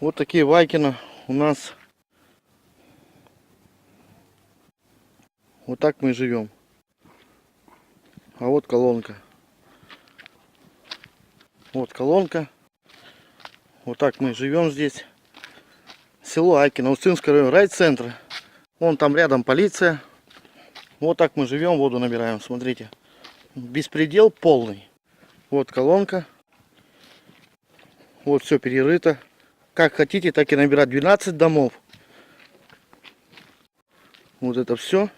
Вот такие Вайкино у нас. Вот так мы и живем. А вот колонка. Вот колонка. Вот так мы живем здесь. Село Айкино, Устинский район, райцентр. Вон там рядом полиция. Вот так мы живем, воду набираем. Смотрите. Беспредел полный. Вот колонка. Вот все перерыто. Как хотите, так и набирать. 12 домов. Вот это все.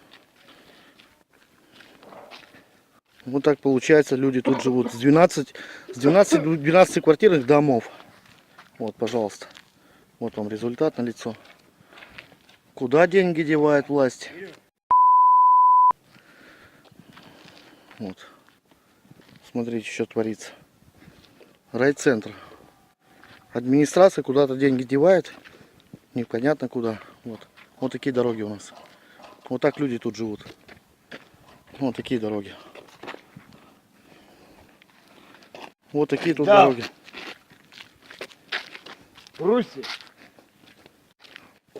Вот так получается, люди тут живут. С 12 квартирных домов. Вот, пожалуйста. Вот вам результат налицо. Куда деньги девает власть? Вот. Смотрите, что творится. Райцентр. Администрация куда-то деньги девает. Непонятно куда. Вот. Вот такие дороги у нас. Вот так люди тут живут. Вот такие дороги. Вот такие тут дороги. Руси,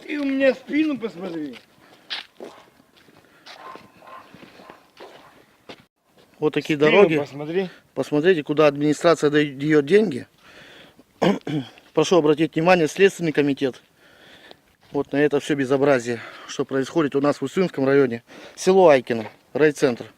ты у меня спину посмотри. Вот такие Спину дороги. посмотри. Посмотрите, куда администрация дает деньги. Прошу обратить внимание, Следственный комитет. Вот на это все безобразие, что происходит у нас в Устинском районе. Село Айкино, райцентр.